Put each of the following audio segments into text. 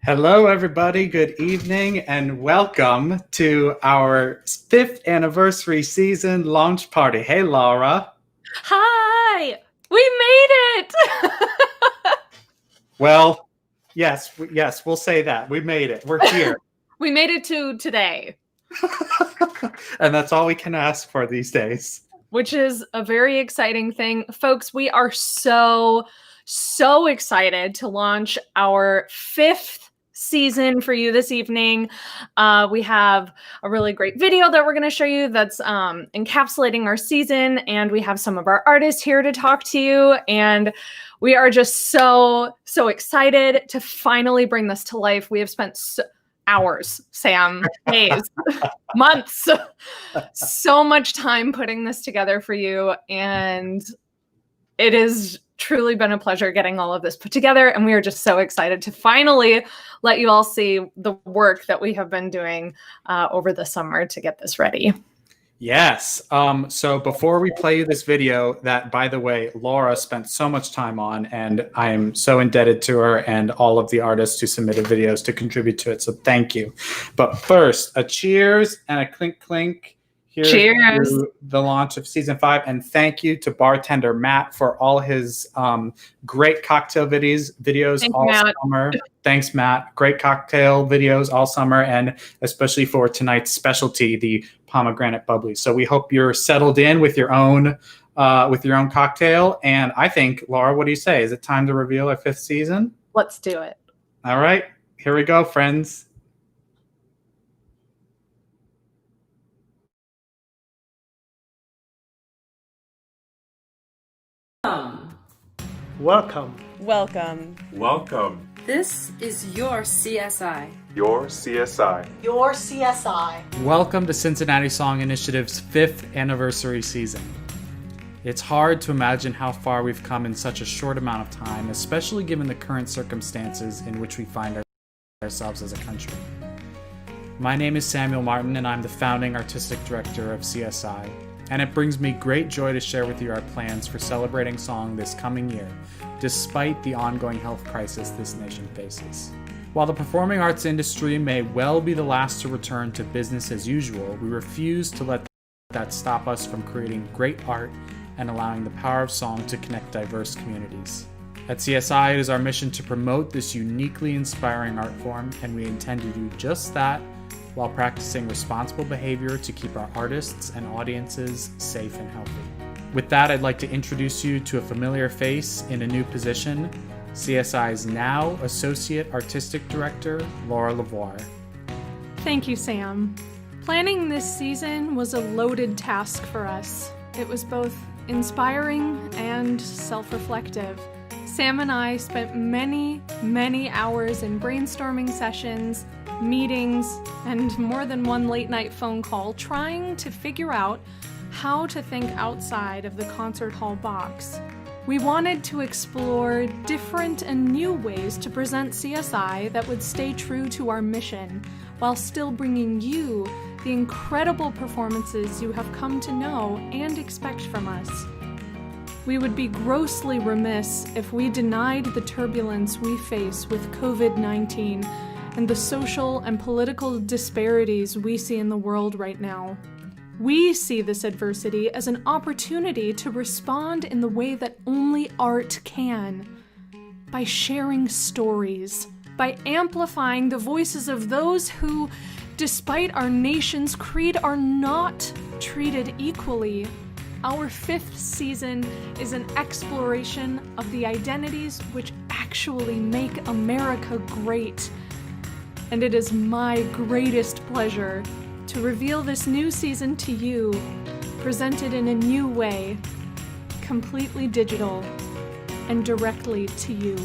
Hello, everybody. Good evening, and welcome to our 5th anniversary season launch party. Hey, Laura. Hi! We made it! Well, yes, we'll say that. We made it. We're here. We made it to today. And that's all we can ask for these days. Which is a very exciting thing. Folks, we are so excited to launch our 5th season for you this evening. We have a really great video that we're going to show you that's encapsulating our season, and we have some of our artists here to talk to you, and we are just so excited to finally bring this to life. We have spent hours, Sam, days, months, so much time putting this together for you, and it has truly been a pleasure getting all of this put together, and we are just so excited to finally let you all see the work that we have been doing over the summer to get this ready. Yes. So before we play you this video that, by the way, Laura spent so much time on, and I am so indebted to her and all of the artists who submitted videos to contribute to it. So thank you. But first, a cheers and a clink clink. Cheers to the launch of season 5, and thank you to bartender Matt for all his great cocktail videos all summer. Thanks, Matt. Great cocktail videos all summer, and especially for tonight's specialty, the pomegranate bubbly. So we hope you're settled in with your own cocktail. And I think, Laura, what do you say? Is it time to reveal our 5th season? Let's do it. All right, here we go, friends. Welcome. Welcome. Welcome. This is your CSI. Your CSI. Your CSI. Welcome to Cincinnati Song Initiative's 5th anniversary season. It's hard to imagine how far we've come in such a short amount of time, especially given the current circumstances in which we find ourselves as a country. My name is Samuel Martin, and I'm the founding artistic director of CSI. And it brings me great joy to share with you our plans for celebrating song this coming year, despite the ongoing health crisis this nation faces. While the performing arts industry may well be the last to return to business as usual, we refuse to let that stop us from creating great art and allowing the power of song to connect diverse communities. At CSI, it is our mission to promote this uniquely inspiring art form, and we intend to do just that while practicing responsible behavior to keep our artists and audiences safe and healthy. With that, I'd like to introduce you to a familiar face in a new position, CSI's now Associate Artistic Director, Laura Lavoie. Thank you, Sam. Planning this season was a loaded task for us. It was both inspiring and self-reflective. Sam and I spent many hours in brainstorming sessions, meetings, and more than one late-night phone call trying to figure out how to think outside of the concert hall box. We wanted to explore different and new ways to present CSI that would stay true to our mission, while still bringing you the incredible performances you have come to know and expect from us. We would be grossly remiss if we denied the turbulence we face with COVID-19 and the social and political disparities we see in the world right now. We see this adversity as an opportunity to respond in the way that only art can, by sharing stories, by amplifying the voices of those who, despite our nation's creed, are not treated equally. Our 5th season is an exploration of the identities which actually make America great. And it is my greatest pleasure to reveal this new season to you, presented in a new way, completely digital, and directly to you.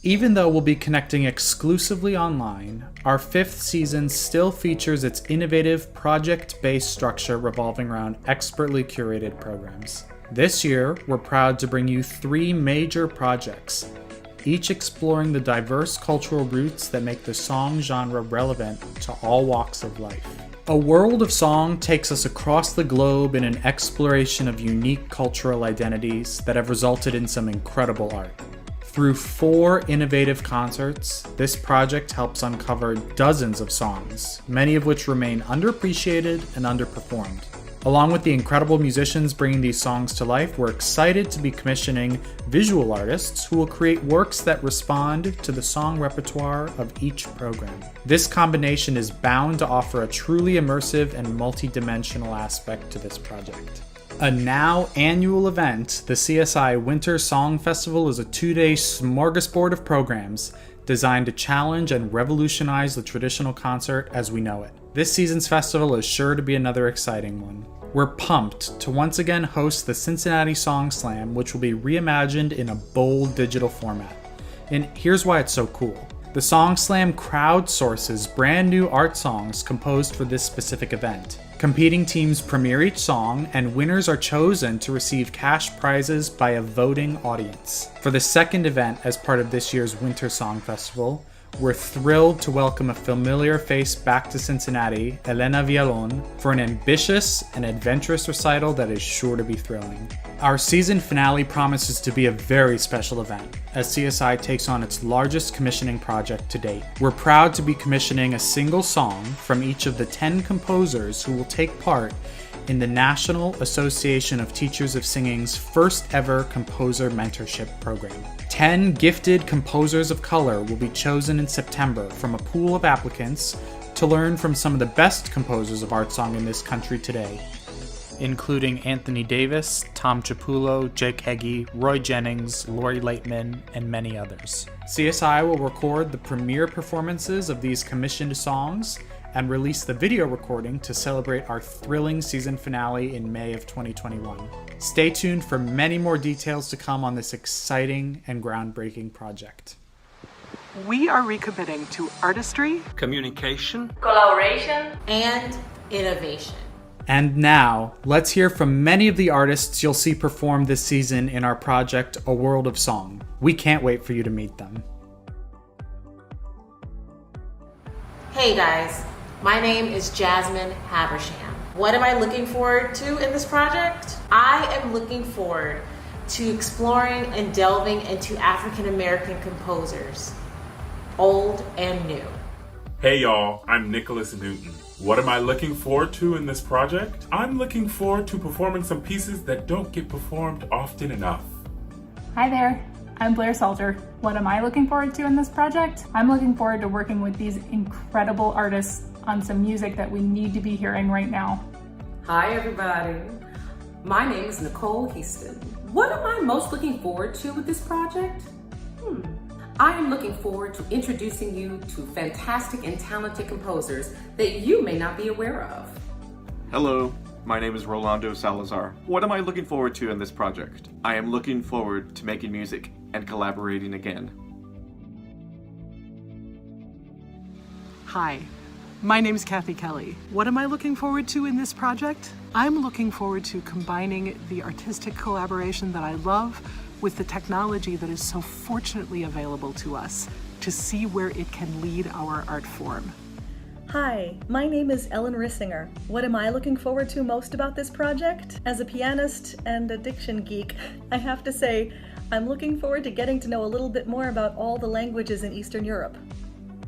Even though we'll be connecting exclusively online, our 5th season still features its innovative project-based structure revolving around expertly curated programs. This year, we're proud to bring you 3 major projects, each exploring the diverse cultural roots that make the song genre relevant to all walks of life. A World of Song takes us across the globe in an exploration of unique cultural identities that have resulted in some incredible art. Through 4 innovative concerts, this project helps uncover dozens of songs, many of which remain underappreciated and underperformed. Along with the incredible musicians bringing these songs to life, we're excited to be commissioning visual artists who will create works that respond to the song repertoire of each program. This combination is bound to offer a truly immersive and multi-dimensional aspect to this project. A now annual event, the CSI Winter Song Festival is a 2-day smorgasbord of programs designed to challenge and revolutionize the traditional concert as we know it. This season's festival is sure to be another exciting one. We're pumped to once again host the Cincinnati Song Slam, which will be reimagined in a bold digital format. And here's why it's so cool. The Song Slam crowdsources brand new art songs composed for this specific event. Competing teams premiere each song, and winners are chosen to receive cash prizes by a voting audience. For the second event as part of this year's Winter Song Festival, we're thrilled to welcome a familiar face back to Cincinnati, Elena Villalon, for an ambitious and adventurous recital that is sure to be thrilling. Our season finale promises to be a very special event, as CSI takes on its largest commissioning project to date. We're proud to be commissioning a single song from each of the 10 composers who will take part in the National Association of Teachers of Singing's first ever composer mentorship program. 10 gifted composers of color will be chosen in September from a pool of applicants to learn from some of the best composers of art song in this country today, including Anthony Davis, Tom Chiapullo, Jake Heggie, Roy Jennings, Lori Laitman, and many others. CSI will record the premiere performances of these commissioned songs and release the video recording to celebrate our thrilling season finale in May of 2021. Stay tuned for many more details to come on this exciting and groundbreaking project. We are recommitting to artistry, communication, Collaboration and innovation. And now, let's hear from many of the artists you'll see perform this season in our project, A World of Song. We can't wait for you to meet them. Hey guys, my name is Jasmine Habersham. What am I looking forward to in this project? I am looking forward to exploring and delving into African American composers, old and new. Hey y'all, I'm Nicholas Newton. What am I looking forward to in this project? I'm looking forward to performing some pieces that don't get performed often enough. Hi there, I'm Blair Salter. What am I looking forward to in this project? I'm looking forward to working with these incredible artists on some music that we need to be hearing right now. Hi everybody, my name is Nicole Heaston. What am I most looking forward to with this project? I am looking forward to introducing you to fantastic and talented composers that you may not be aware of. Hello, my name is Rolando Salazar. What am I looking forward to in this project? I am looking forward to making music and collaborating again. Hi, my name is Kathy Kelly. What am I looking forward to in this project? I'm looking forward to combining the artistic collaboration that I love with the technology that is so fortunately available to us to see where it can lead our art form. Hi, my name is Ellen Rissinger. What am I looking forward to most about this project? As a pianist and a diction geek, I have to say, I'm looking forward to getting to know a little bit more about all the languages in Eastern Europe.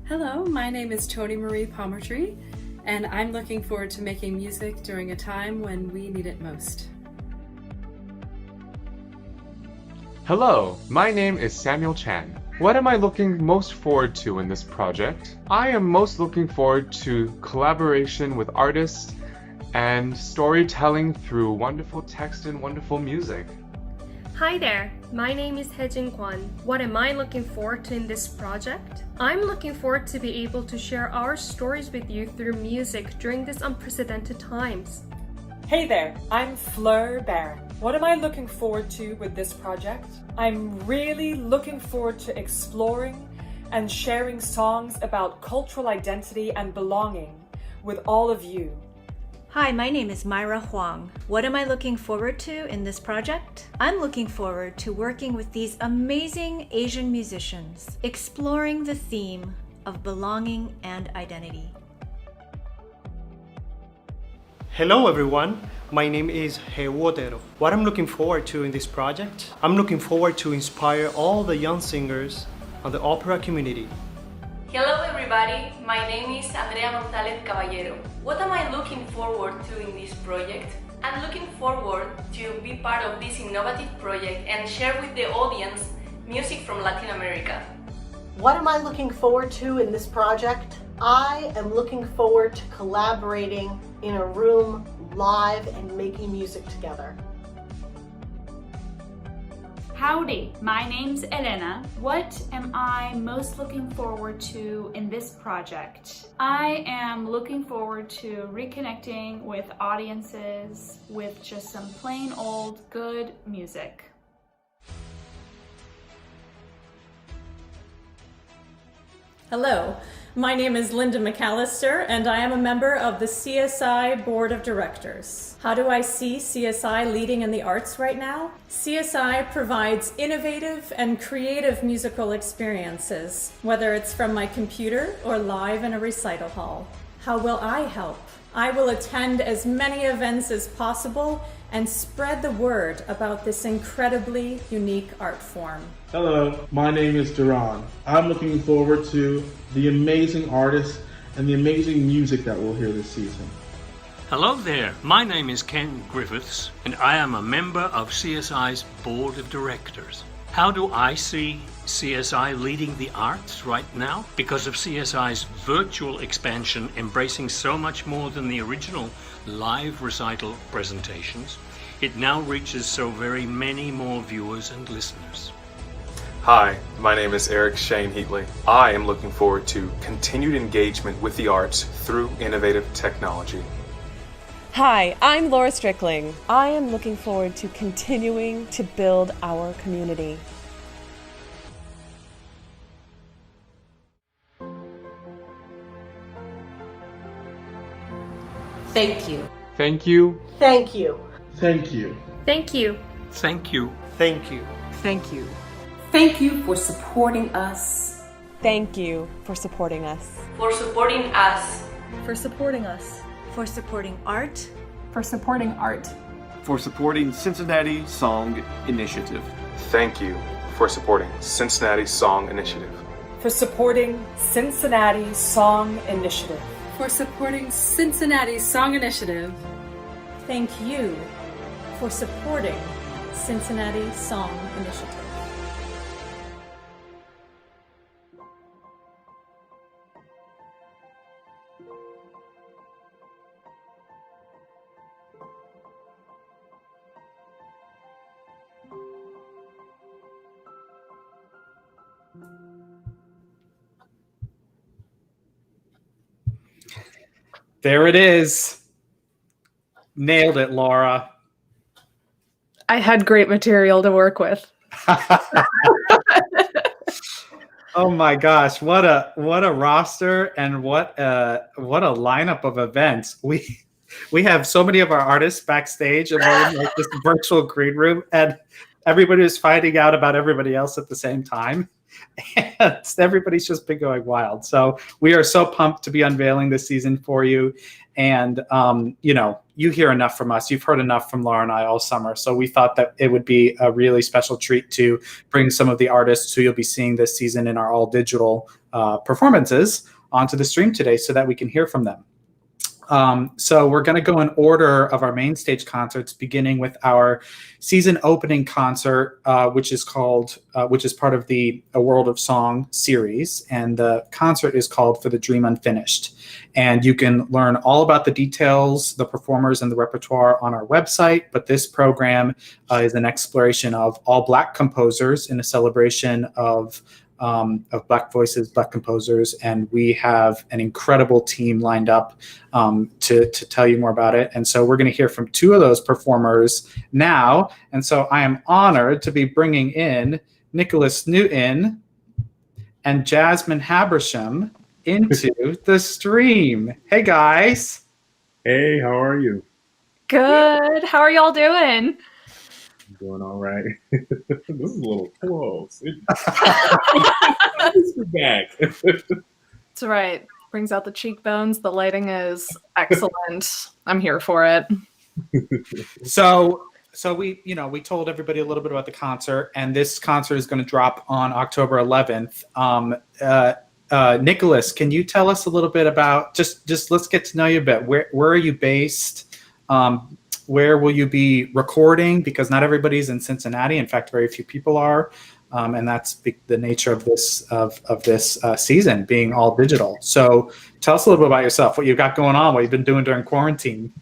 Hello, my name is Toni Marie Palmertree, and I'm looking forward to making music during a time when we need it most. Hello, my name is Samuel Chan. What am I looking most forward to in this project? I am most looking forward to collaboration with artists and storytelling through wonderful text and wonderful music. Hi there, my name is Hejin Kwan. What am I looking forward to in this project? I'm looking forward to be able to share our stories with you through music during these unprecedented times. Hey there, I'm Fleur Barron. What am I looking forward to with this project? I'm really looking forward to exploring and sharing songs about cultural identity and belonging with all of you. Hi, my name is Myra Huang. What am I looking forward to in this project? I'm looking forward to working with these amazing Asian musicians, exploring the theme of belonging and identity. Hello everyone, my name is Hewotero. What I'm looking forward to in this project, I'm looking forward to inspire all the young singers on the opera community. Hello everybody, my name is Andrea González Caballero. What am I looking forward to in this project? I'm looking forward to be part of this innovative project and share with the audience music from Latin America. What am I looking forward to in this project? I am looking forward to collaborating in a room live and making music together. Howdy, my name's Elena. What am I most looking forward to in this project? I am looking forward to reconnecting with audiences with just some plain old good music. Hello, my name is Linda McAllister and I am a member of the CSI Board of Directors. How do I see CSI leading in the arts right now? CSI provides innovative and creative musical experiences, whether it's from my computer or live in a recital hall. How will I help? I will attend as many events as possible and spread the word about this incredibly unique art form. Hello, my name is Duran. I'm looking forward to the amazing artists and the amazing music that we'll hear this season. Hello there, my name is Ken Griffiths and I am a member of CSI's Board of Directors. How do I see CSI leading the arts right now? Because of CSI's virtual expansion, embracing so much more than the original live recital presentations, it now reaches so very many more viewers and listeners. Hi, my name is Eric Shane Heatley. I am looking forward to continued engagement with the arts through innovative technology. Hi, I'm Laura Strickling. I am looking forward to continuing to build our community. Thank you. Thank you. Thank you. Thank you. Thank you. Thank you. Thank you. Thank you. Thank you for supporting us. Thank you for supporting us. For supporting us. For supporting us. For supporting art. For supporting art. For supporting Cincinnati Song Initiative. Thank you for supporting Cincinnati Song Initiative. For supporting Cincinnati Song Initiative. For supporting Cincinnati Song Initiative. Thank you for supporting Cincinnati Song Initiative. There it is. Nailed it, Laura. I had great material to work with. Oh my gosh, what a roster and what a lineup of events. We have so many of our artists backstage and we're in like this virtual green room and everybody is finding out about everybody else at the same time. And everybody's just been going wild. So we are so pumped to be unveiling this season for you. And, you hear enough from us. You've heard enough from Laura and I all summer. So we thought that it would be a really special treat to bring some of the artists who you'll be seeing this season in our all digital performances onto the stream today so that we can hear from them. So we're going to go in order of our main stage concerts, beginning with our season opening concert, which is part of the A World of Song series. And the concert is called For the Dream Unfinished. And you can learn all about the details, the performers, and the repertoire on our website. But this program is an exploration of all Black composers in a celebration of Black voices, Black composers, and we have an incredible team lined up to tell you more about it. And so we're going to hear from two of those performers now. And so I am honored to be bringing in Nicholas Newton and Jasmine Habersham into the stream. Hey, guys. Hey, how are you? Good. How are y'all doing? Doing all right. This is a little close. We're back. That's right. Brings out the cheekbones. The lighting is excellent. I'm here for it. So we told everybody a little bit about the concert, and this concert is going to drop on October 11th. Nicholas, can you tell us a little bit about just let's get to know you a bit. Where are you based? Where will you be recording? Because not everybody's in Cincinnati. In fact, very few people are, and that's the nature of this season being all digital. So tell us a little bit about yourself, what you've got going on, what you've been doing during quarantine.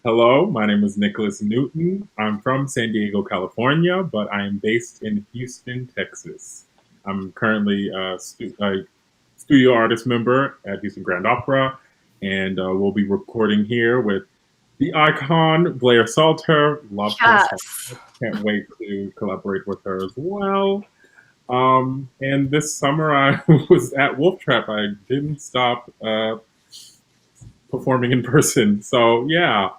Hello, my name is Nicholas Newton. I'm from San Diego, California, but I am based in Houston, Texas. I'm currently a studio artist member at Houston Grand Opera, and we'll be recording here with the icon, Blair Salter. Love her. Can't wait to collaborate with her as well. And this summer I was at Wolf Trap. I didn't stop performing in person. So yeah,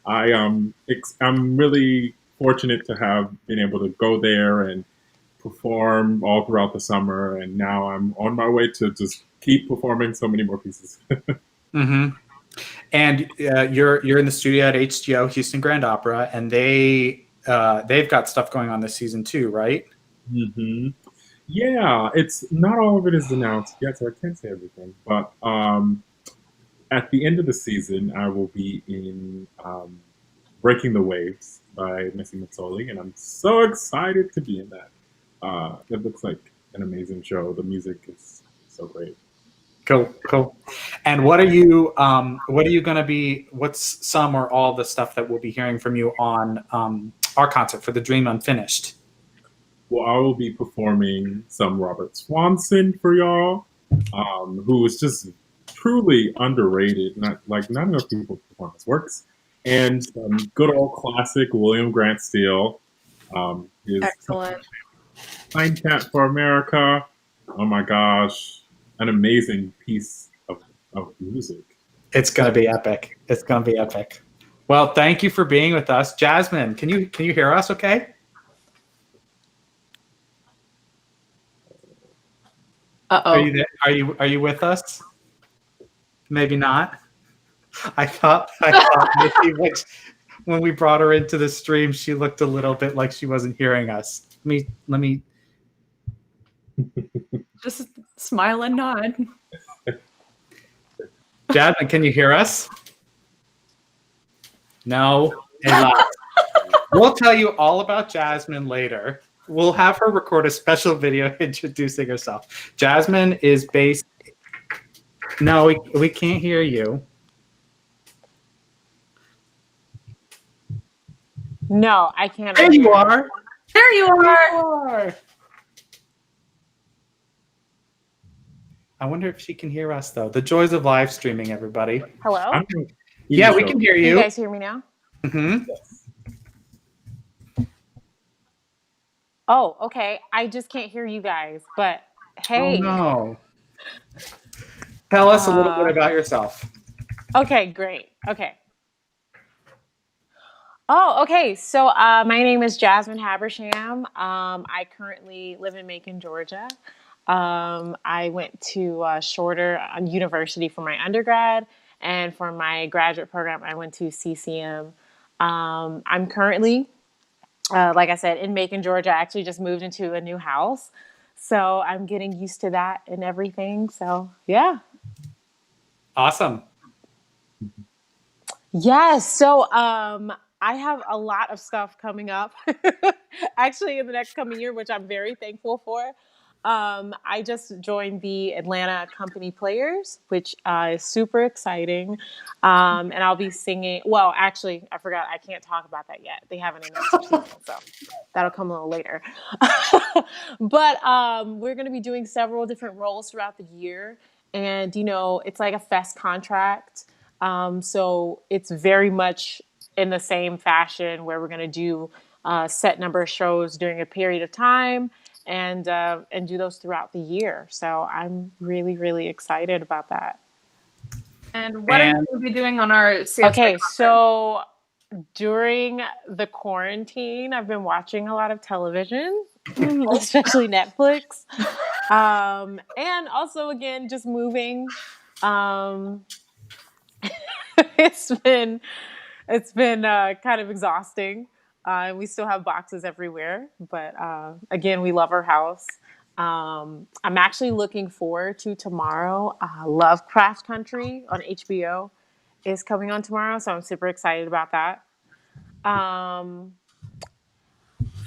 I'm really fortunate to have been able to go there and perform all throughout the summer, and now I'm on my way to just keep performing so many more pieces. Mm-hmm. And you're in the studio at HGO, Houston Grand Opera, and they've got stuff going on this season too, right? Mm-hmm. Yeah, it's not all of it is announced yet, so I can't say everything. But at the end of the season, I will be in Breaking the Waves by Missy Mazzoli, and I'm so excited to be in that. It looks like an amazing show. The music is so great. Cool. And what are you going to be? What's some or all the stuff that we'll be hearing from you on our concert for The Dream Unfinished? Well, I will be performing some Robert Swanson for y'all, who is just truly underrated. Not enough people perform his works, and some good old classic William Grant Steele. Is excellent. Pine Cat for America. Oh my gosh, an amazing piece of music. It's gonna be epic. Well, thank you for being with us, Jasmine. Can you hear us? Okay. Uh-oh. Are you there? Are you with us? Maybe not. I thought maybe when we brought her into the stream, she looked a little bit like she wasn't hearing us. Let me just smile and nod. Jasmine, can you hear us? No. We'll tell you all about Jasmine later. We'll have her record a special video introducing herself. Jasmine is based. No, we can't hear you. No, I can't. There you are. There you are. I wonder if she can hear us, though. The joys of live streaming, everybody. Hello? Yeah, we can hear you. Can you guys hear me now? Mm-hmm. Oh, okay. I just can't hear you guys, but hey. Oh, no. Tell us a little bit about yourself. Okay, great. Okay. Oh, okay. So my name is Jasmine Habersham. I currently live in Macon, Georgia. I went to Shorter University for my undergrad, and for my graduate program, I went to CCM. I'm currently, like I said, in Macon, Georgia. I actually just moved into a new house, so I'm getting used to that and everything. So yeah. Awesome. Yes. So I have a lot of stuff coming up actually in the next coming year, which I'm very thankful for. I just joined the Atlanta Company Players, which is super exciting. And I'll be singing. Well, actually, I forgot. I can't talk about that yet. They haven't announced their season, so that'll come a little later. But we're going to be doing several different roles throughout the year. And, it's like a fest contract. So it's very much in the same fashion where we're going to do a set number of shows during a period of time and do those throughout the year. So I'm really, really excited about that. And what are you going to be doing on our CSI Okay, conference? so during the quarantine, I've been watching a lot of television, especially Netflix. And also, again, just moving. Um, it's been kind of exhausting. We still have boxes everywhere, but again, we love our house. I'm actually looking forward to tomorrow. Lovecraft Country on HBO is coming on tomorrow, so I'm super excited about that. Um,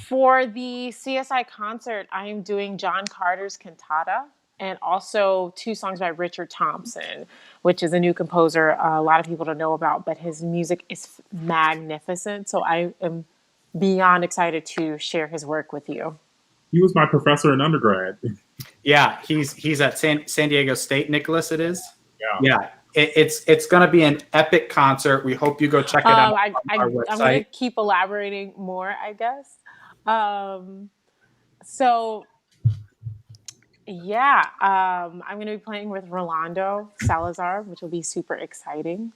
for the CSI concert, I am doing John Carter's Cantata and also 2 songs by Richard Thompson, which is a new composer a lot of people don't know about, but his music is magnificent. So I am beyond excited to share his work with you. He was my professor in undergrad. Yeah, he's at San Diego State, Nicholas, it is? Yeah. Yeah. It's going to be an epic concert. We hope you go check it out on our I'm going to website. keep elaborating more, I guess. So yeah, I'm going to be playing with Rolando Salazar, which will be super exciting.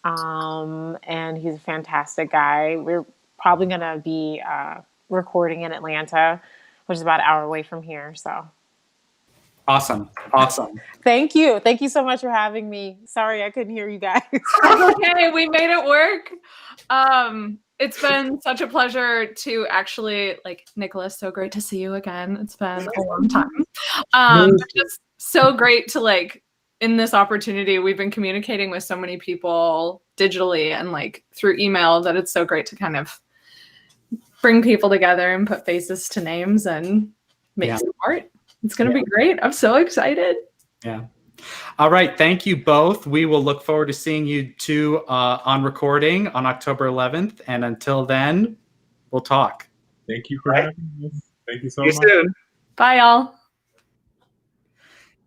And he's a fantastic guy. We're probably going to be recording in Atlanta, which is about an hour away from here. So Awesome. thank you. Thank you so much for having me. Sorry, I couldn't hear you guys. Okay, we made it work. It's been such a pleasure to actually, Nicholas, so great to see you again. It's been a long time. Just so great to in this opportunity, we've been communicating with so many people digitally and through email that it's so great to kind of bring people together and put faces to names and make some art. It's going to be great. I'm so excited. Yeah. All right. Thank you both. We will look forward to seeing you two on recording on October 11th. And until then, we'll talk. Thank you for having us. Thank you so See you much. soon. Bye, y'all.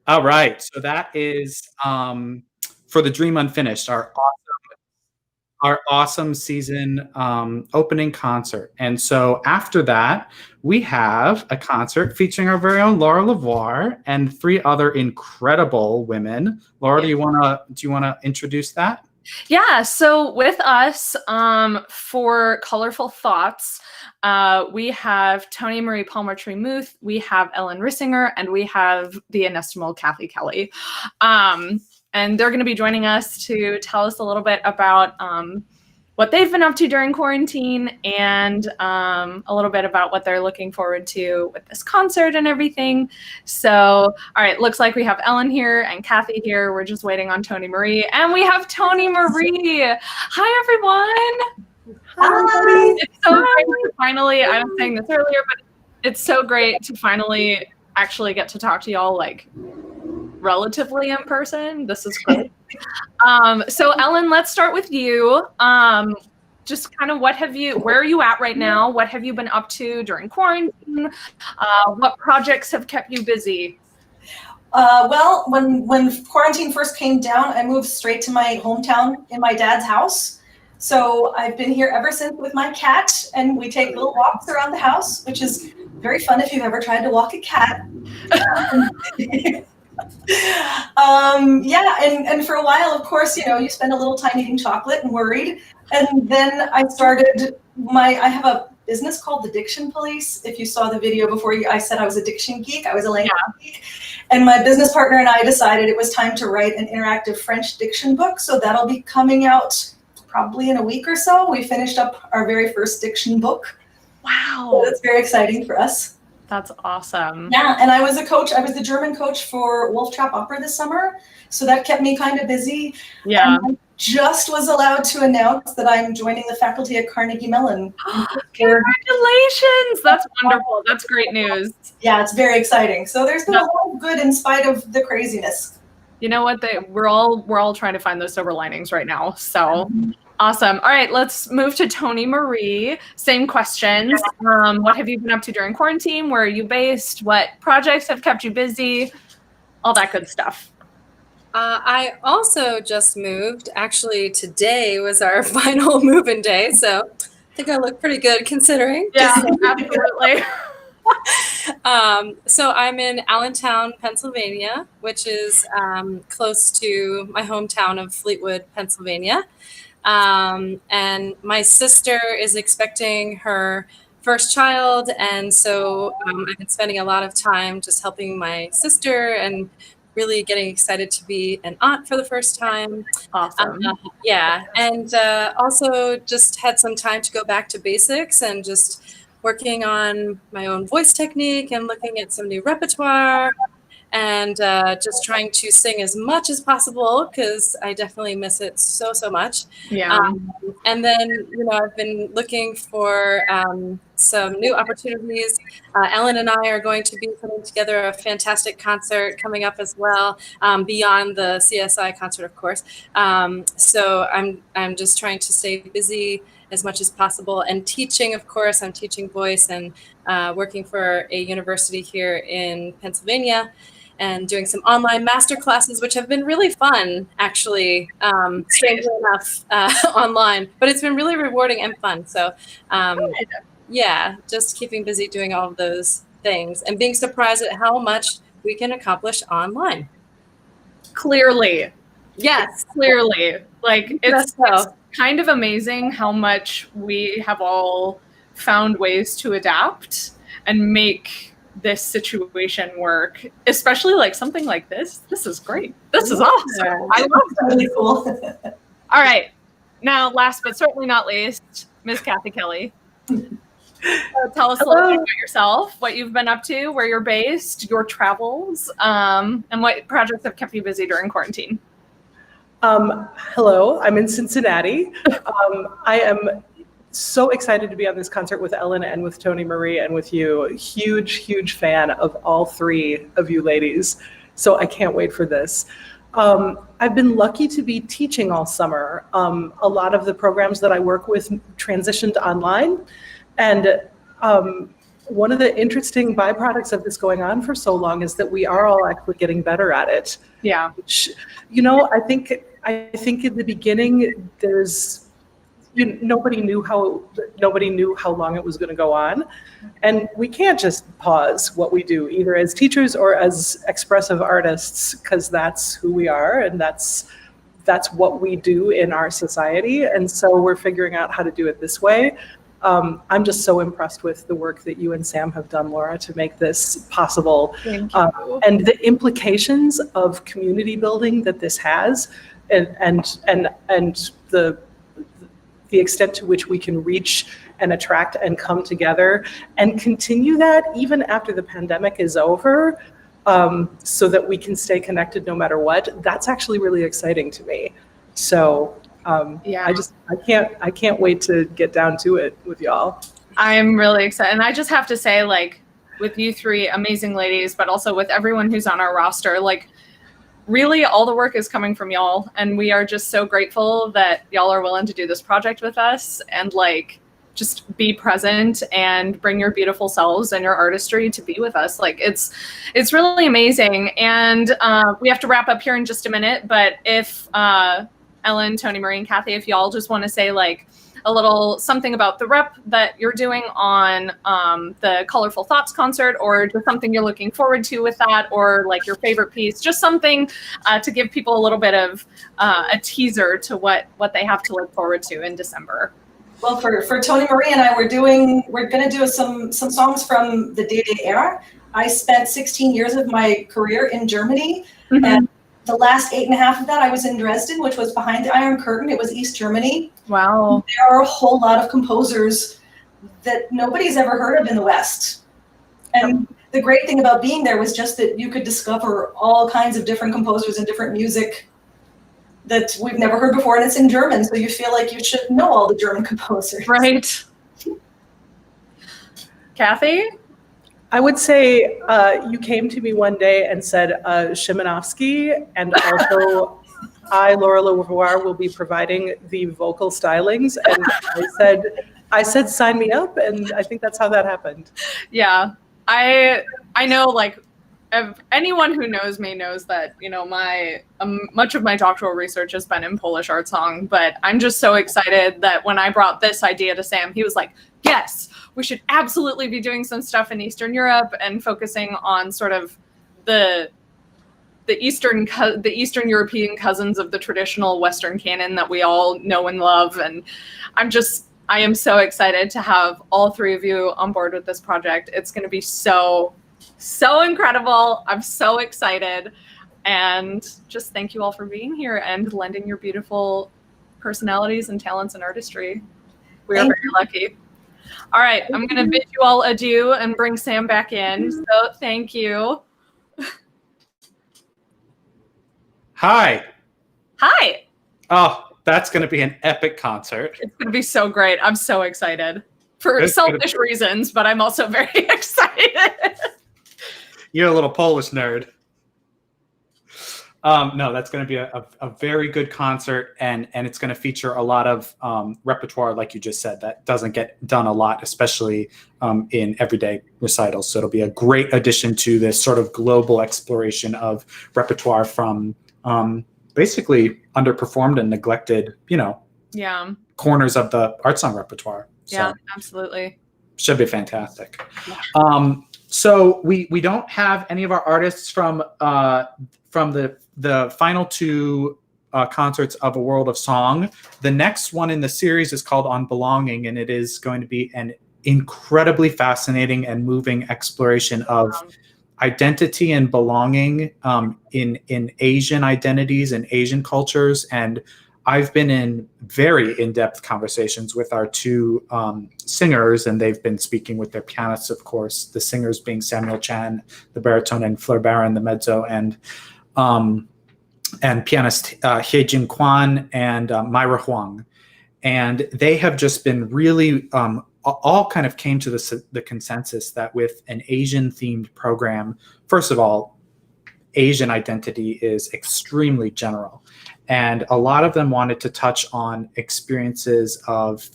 All right. So that is for the Dream Unfinished, our awesome season opening concert. And so after that, we have a concert featuring our very own Laura LaVar and 3 other incredible women. Laura, do you want to introduce that? Yeah, so with us for Colorful Thoughts, we have Toni Marie Palmer-Tree Muth, we have Ellen Rissinger, and we have the inestimable Kathy Kelly. And they're going to be joining us to tell us a little bit about what they've been up to during quarantine and a little bit about what they're looking forward to with this concert and everything. So, all right, looks like we have Ellen here and Kathy here. We're just waiting on Toni Marie. And we have Toni Marie. Hi, everyone. Hi. It's so great to finally, I was saying this earlier, but it's so great to finally actually get to talk to y'all relatively in person. This is great. So Ellen, let's start with you. Just kind of where are you at right now? What have you been up to during quarantine? What projects have kept you busy? Well, when quarantine first came down, I moved straight to my hometown in my dad's house. So I've been here ever since with my cat, and we take little walks around the house, which is very fun if you've ever tried to walk a cat. And for a while, of course, you spend a little time eating chocolate and worried. And then I have a business called the Diction Police. If you saw the video before, I said I was a diction geek. I was a language geek. And my business partner and I decided it was time to write an interactive French diction book. So that'll be coming out probably in a week or so. We finished up our very first diction book. Wow. So that's very exciting for us. That's awesome. Yeah, and I was a coach. I was the German coach for Wolf Trap Opera this summer. So that kept me kind of busy. Yeah. And I just was allowed to announce that I'm joining the faculty at Carnegie Mellon. Congratulations. That's wonderful. That's great news. Yeah, it's very exciting. So there's been a lot of good in spite of the craziness. You know what? We're all trying to find those silver linings right now. So awesome. All right, let's move to Toni Marie. Same questions. What have you been up to during quarantine? Where are you based? What projects have kept you busy? All that good stuff. I also just moved. Actually, today was our final move-in day, so I think I look pretty good considering. Yeah, absolutely. So I'm in Allentown, Pennsylvania, which is close to my hometown of Fleetwood, Pennsylvania. And my sister is expecting her first child. And so I've been spending a lot of time just helping my sister and really getting excited to be an aunt for the first time. Awesome. Yeah, and also just had some time to go back to basics and just working on my own voice technique and looking at some new repertoire and just trying to sing as much as possible because I definitely miss it so much. Yeah. And then, I've been looking for some new opportunities. Ellen and I are going to be putting together a fantastic concert coming up as well, beyond the CSI concert, of course. So I'm just trying to stay busy as much as possible, and teaching, of course. I'm teaching voice and working for a university here in Pennsylvania, and doing some online master classes, which have been really fun, actually, strangely enough, online. But it's been really rewarding and fun. So, yeah, just keeping busy doing all of those things and being surprised at how much we can accomplish online. Clearly. Yes. Clearly. Like, it's kind of amazing how much we have all found ways to adapt and make this situation work, especially like something like this. This is great. This is awesome. I love that. Really cool. All right. Now, last but certainly not least, Ms. Kathy Kelly. Tell us a little bit about yourself, what you've been up to, where you're based, your travels, and what projects have kept you busy during quarantine. Hello, I'm in Cincinnati. I am so excited to be on this concert with Ellen and with Tony Marie and with you. Huge fan of all three of you ladies. So I can't wait for this. I've been lucky to be teaching all summer. A lot of the programs that I work with transitioned online. And one of the interesting byproducts of this going on for so long is that we are all actually getting better at it. Yeah. I think in the beginning, nobody knew how long it was going to go on, and we can't just pause what we do either as teachers or as expressive artists, because that's who we are and that's what we do in our society. And so we're figuring out how to do it this way. I'm just so impressed with the work that you and Sam have done, Laura, to make this possible, and the implications of community building that this has, and the extent to which we can reach and attract and come together and continue that even after the pandemic is over, so that we can stay connected no matter what. That's actually really exciting to me. So yeah, I can't wait to get down to it with y'all. I'm really excited. And I just have to say, like, with you three amazing ladies, but also with everyone who's on our roster, like, really all the work is coming from y'all, and we are just so grateful that y'all are willing to do this project with us and like just be present and bring your beautiful selves and your artistry to be with us. Like, it's really amazing. And we have to wrap up here in just a minute, but if Ellen, Tony Marie, and Kathy, if y'all just want to say like a little something about the rep that you're doing on the Colorful Thoughts concert, or just something you're looking forward to with that, or like your favorite piece, just something to give people a little bit of a teaser to what they have to look forward to in December. Well, for Tony Marie and I, we're going to do some songs from the DD era. I spent 16 years of my career in Germany, and the last 8.5 of that, I was in Dresden, which was behind the Iron Curtain. It was East Germany. Wow. There are a whole lot of composers that nobody's ever heard of in the West. And the great thing about being there was just that you could discover all kinds of different composers and different music that we've never heard before. And it's in German, so you feel like you should know all the German composers. Right. Kathy? I would say you came to me one day and said Szymanowski, and also I, Laura Levoir, will be providing the vocal stylings. And I said, sign me up, and I think that's how that happened. Yeah, I know, like, anyone who knows me knows that, you know, my much of my doctoral research has been in Polish art song, but I'm just so excited that when I brought this idea to Sam, he was like, yes, we should absolutely be doing some stuff in Eastern Europe and focusing on sort of the Eastern European cousins of the traditional Western canon that we all know and love. And I am so excited to have all three of you on board with this project. It's going to be so incredible. I'm so excited. And just thank you all for being here and lending your beautiful personalities and talents and artistry. We are very lucky. All right, I'm going to bid you all adieu and bring Sam back in. So thank you. Hi. Hi. Oh, that's going to be an epic concert. It's going to be so great. I'm so excited for selfish reasons, but I'm also very excited. You're a little Polish nerd. No, that's going to be a very good concert, and it's going to feature a lot of repertoire, like you just said, that doesn't get done a lot, especially in everyday recitals. So it'll be a great addition to this sort of global exploration of repertoire from basically underperformed and neglected, Yeah. corners of the art song repertoire. Yeah, So absolutely. should be fantastic. So we don't have any of our artists from the final two concerts of A World of Song. The next one in the series is called On Belonging, and it is going to be an incredibly fascinating and moving exploration of identity and belonging in Asian identities and Asian cultures. And I've been in very in-depth conversations with our two singers, and they've been speaking with their pianists, of course, the singers being Samuel Chan, the baritone, and Fleur Barron, the mezzo, and pianist Hye-jin Kwan and Myra Huang. And they have just been really all kind of came to the consensus that with an Asian-themed program, first of all, Asian identity is extremely general. And a lot of them wanted to touch on experiences of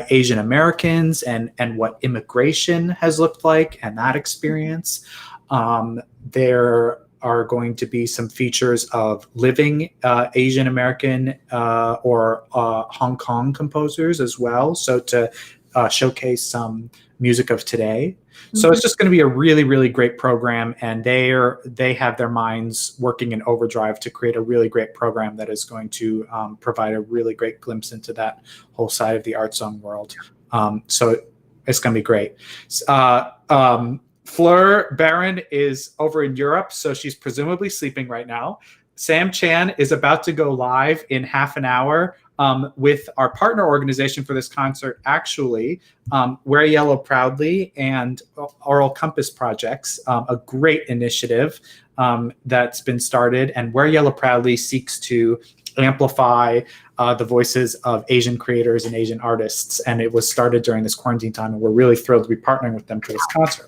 Asian Americans and what immigration has looked like and that experience. There are going to be some features of living Asian American or Hong Kong composers as well. So to showcase some music of today. So it's just going to be a really, really great program, and they have their minds working in overdrive to create a really great program that is going to provide a really great glimpse into that whole side of the art song world. So it's going to be great. Fleur Barron is over in Europe, so she's presumably sleeping right now. Sam Chan is about to go live in half an hour with our partner organization for this concert, actually, Wear Yellow Proudly and Aural Compass Projects, a great initiative that's been started. And Wear Yellow Proudly seeks to amplify the voices of Asian creators and Asian artists. And it was started during this quarantine time, and we're really thrilled to be partnering with them for this concert.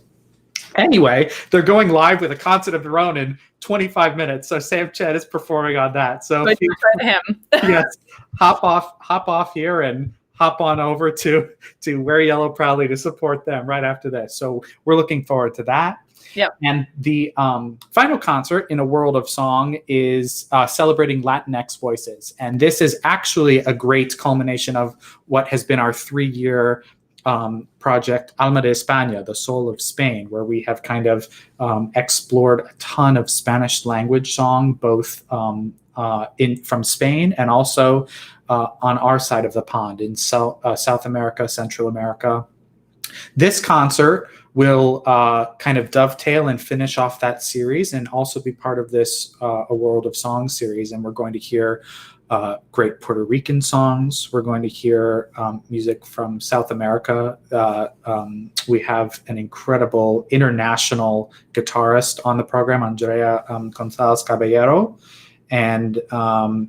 Anyway, they're going live with a concert of their own in 25 minutes. So Sam Chan is performing on that. So him. Yes, hop off here and hop on over to Wear Yellow Proudly to support them right after this. So we're looking forward to that. Yep. And the final concert in A World of Song is celebrating Latinx voices. And this is actually a great culmination of what has been our 3-year project Alma de España, the Soul of Spain, where we have kind of explored a ton of Spanish language song, both from Spain and also on our side of the pond in South America, Central America. This concert will kind of dovetail and finish off that series and also be part of this A World of Song series. And we're going to hear great Puerto Rican songs. We're going to hear music from South America. We have an incredible international guitarist on the program, Andrea Gonzalez Caballero. And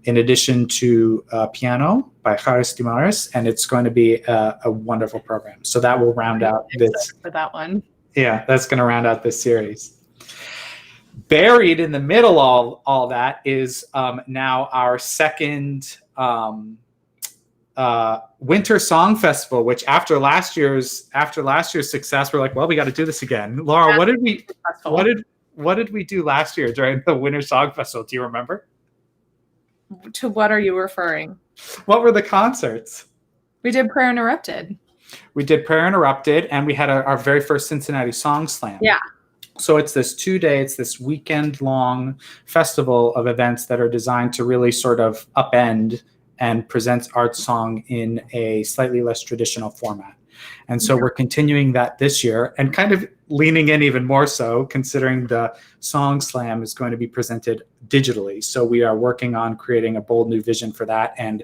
in addition to piano by Jares Guimarães, and it's going to be a wonderful program. So that will round out this. For that one. Yeah, that's going to round out this series. Buried in the middle of all that is now our second Winter Song Festival, which after last year's success, we're like, well, we got to do this again. Laura, yeah. what did we do last year during the Winter Song Festival? Do you remember? To what are you referring? What were the concerts? We did Prayer Interrupted. We did Prayer Interrupted, and we had our very first Cincinnati Song Slam. Yeah. So it's this weekend-long festival of events that are designed to really sort of upend and present art song in a slightly less traditional format. And so we're continuing that this year and kind of leaning in even more so, considering the Song Slam is going to be presented digitally. So we are working on creating a bold new vision for that. And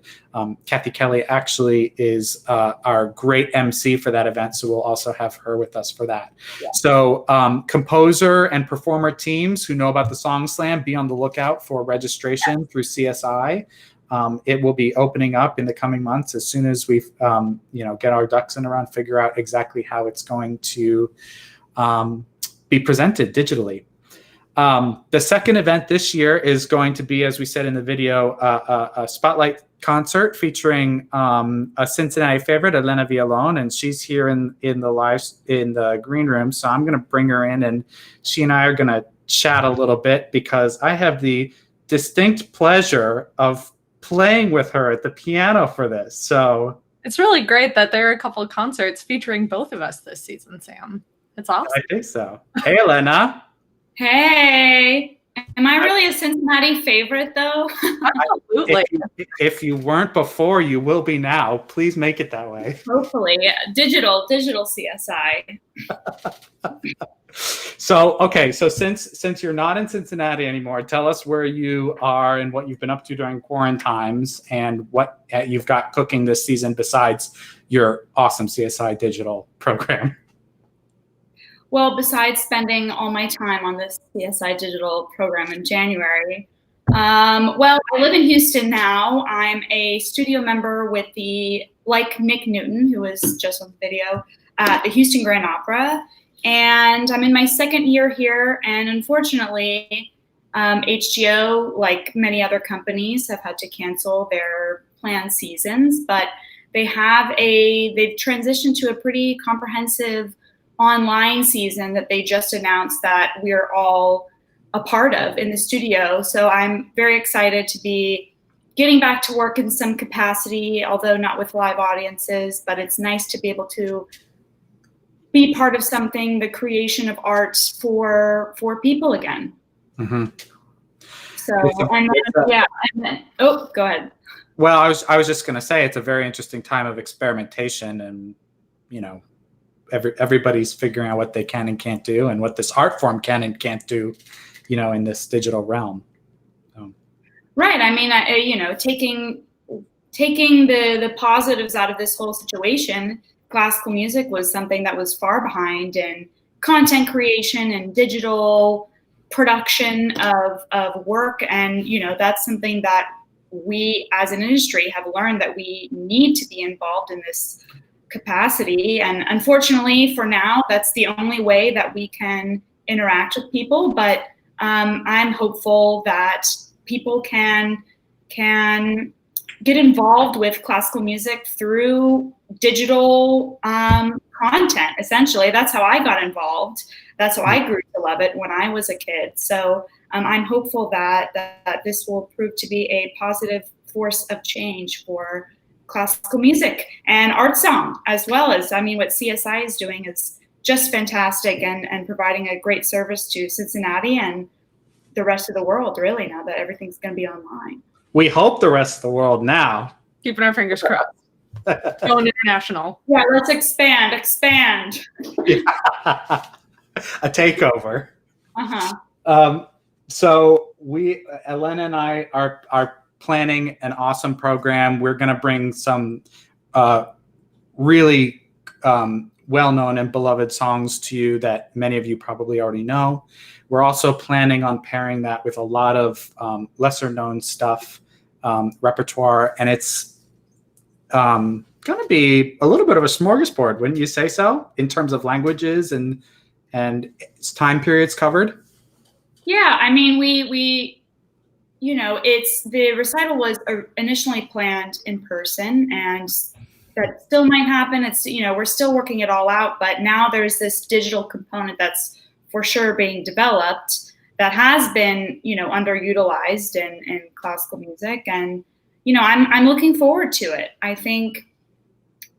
Kathy Kelly actually is our great MC for that event. So we'll also have her with us for that. Yeah. So composer and performer teams who know about the Song Slam, be on the lookout for registration through CSI. It will be opening up in the coming months as soon as we get our ducks in a row, figure out exactly how it's going to be presented digitally. The second event this year is going to be, as we said in the video, a spotlight concert featuring a Cincinnati favorite, Elena Villalon, and she's here in the green room. So I'm going to bring her in, and she and I are going to chat a little bit because I have the distinct pleasure of playing with her at the piano for this. So it's really great that there are a couple of concerts featuring both of us this season, Sam. It's awesome. I think so. Hey, Elena. Hey. Am I really a Cincinnati favorite, though? Absolutely. If you weren't before, you will be now. Please make it that way. Hopefully. Digital CSI. So, okay. So since you're not in Cincinnati anymore, tell us where you are and what you've been up to during quarantines and what you've got cooking this season besides your awesome CSI digital program. Well, besides spending all my time on this CSI digital program in January, well, I live in Houston now. I'm a studio member with like Nick Newton, who was just on the video, at the Houston Grand Opera. And I'm in my second year here. And unfortunately, HGO, like many other companies, have had to cancel their planned seasons. But they've transitioned to a pretty comprehensive online season that they just announced that we're all a part of in the studio. So I'm very excited to be getting back to work in some capacity, although not with live audiences, but it's nice to be able to be part of something, the creation of arts for people again. Mm-hmm. So, go ahead. Well, I was just going to say it's a very interesting time of experimentation, and everybody's figuring out what they can and can't do, and what this art form can and can't do, in this digital realm. So. Right. I mean, taking the positives out of this whole situation, classical music was something that was far behind in content creation and digital production of work. And, that's something that we as an industry have learned that we need to be involved in this capacity. And unfortunately for now, that's the only way that we can interact with people. But I'm hopeful that people can get involved with classical music through digital content. Essentially, that's how I got involved. That's how I grew to love it when I was a kid. So I'm hopeful that this will prove to be a positive force of change for classical music and art song, as well as, what CSI is doing is just fantastic and providing a great service to Cincinnati and the rest of the world, really, now that everything's going to be online. We hope the rest of the world now. Keeping our fingers crossed. Going international. Yeah, let's expand. Yeah. A takeover. Uh-huh. So Elena and I are planning an awesome program. We're going to bring some really well-known and beloved songs to you that many of you probably already know. We're also planning on pairing that with a lot of lesser-known stuff, repertoire, and it's going to be a little bit of a smorgasbord, wouldn't you say so, in terms of languages and time periods covered? Yeah, we the recital was initially planned in person, and that still might happen. It's, we're still working it all out, but now there's this digital component that's for sure being developed that has been, underutilized in classical music. And, I'm looking forward to it. I think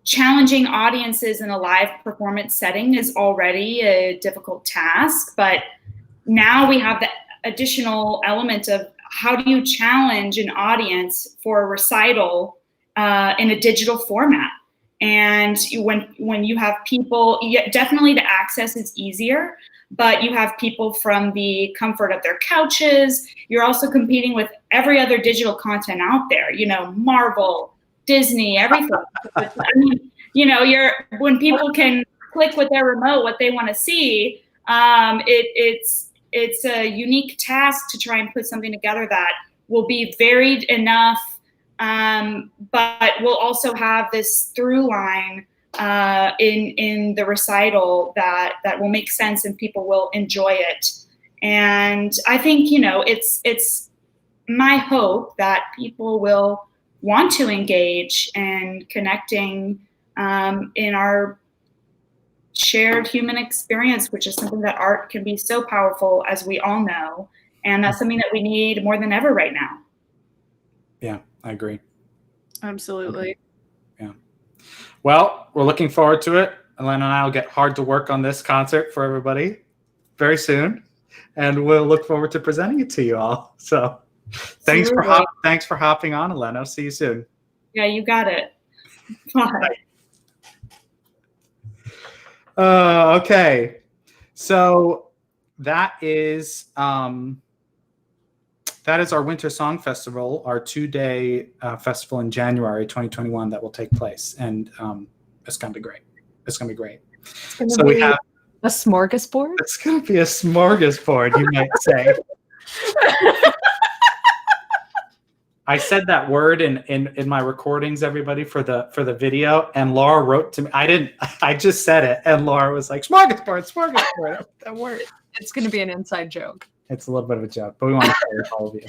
challenging audiences in a live performance setting is already a difficult task, but now we have the additional element of how do you challenge an audience for a recital in a digital format? And when you have people, definitely the access is easier, but you have people from the comfort of their couches. You're also competing with every other digital content out there, Marvel, Disney, everything. I mean, when people can click with their remote what they want to see, it's a unique task to try and put something together that will be varied enough, but we'll also have this through line in the recital that will make sense and people will enjoy it. And I think, it's my hope that people will want to engage and connecting in our shared human experience, which is something that art can be so powerful, as we all know. And that's something that we need more than ever right now. Yeah, I agree. Absolutely. Yeah. Well, we're looking forward to it. Elena and I will get hard to work on this concert for everybody very soon. And we'll look forward to presenting it to you all. So thanks for hopping on, Elena. See you soon. Yeah, you got it. Bye. Okay. So that is our Winter Song Festival, our 2-day festival in January 2021 that will take place. And it's going to be great. It's going to be great. So we have a smorgasbord? It's going to be a smorgasbord, you might say. I said that word in my recordings, everybody, for the video, and Laura wrote to me. I just said it, and Laura was like, smorgasbord. That word. It's going to be an inside joke. It's a little bit of a joke, but we want to share it with all of you.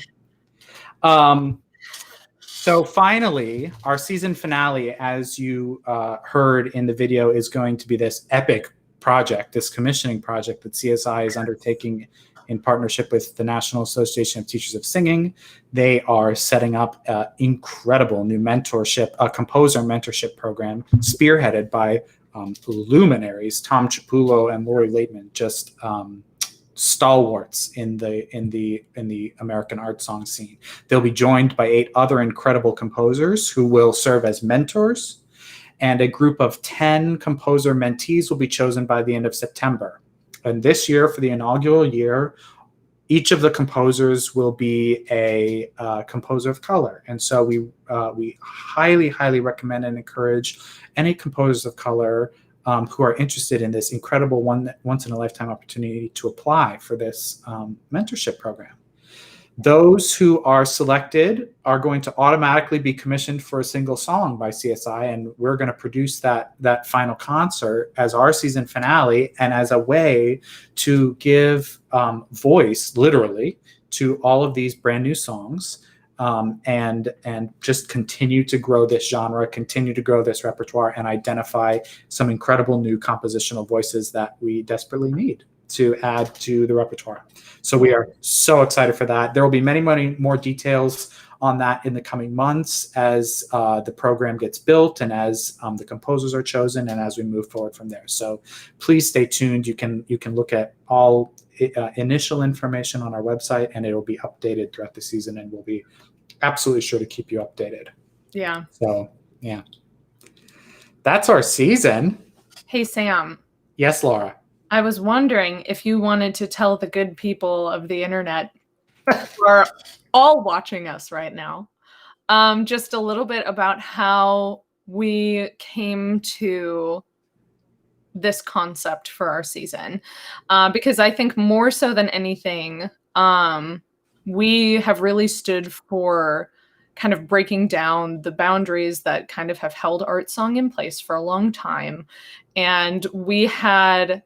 So finally, our season finale, as you heard in the video, is going to be this epic project, this commissioning project that CSI is undertaking in partnership with the National Association of Teachers of Singing. They are setting up an incredible new composer mentorship program spearheaded by luminaries, Tom Chiapullo and Lori Laitman, just stalwarts in the American art song scene. They'll be joined by 8 other incredible composers who will serve as mentors, and a group of 10 composer mentees will be chosen by the end of September. And this year, for the inaugural year, each of the composers will be a composer of color. And so we highly, highly recommend and encourage any composers of color who are interested in this incredible once-in-a-lifetime opportunity to apply for this mentorship program. Those who are selected are going to automatically be commissioned for a single song by CSI, and we're going to produce that final concert as our season finale and as a way to give voice, literally, to all of these brand new songs, and just continue to grow this genre, continue to grow this repertoire, and identify some incredible new compositional voices that we desperately need to add to the repertoire. So we are so excited for that. There will be many, many more details on that in the coming months as the program gets built and as the composers are chosen and as we move forward from there. So please stay tuned. You can look at all initial information on our website, and it will be updated throughout the season, and we'll be absolutely sure to keep you updated. Yeah. So yeah, that's our season. Hey, Sam. Yes, Laura. I was wondering if you wanted to tell the good people of the internet who are all watching us right now, just a little bit about how we came to this concept for our season. Because I think more so than anything, we have really stood for kind of breaking down the boundaries that kind of have held art song in place for a long time. And we had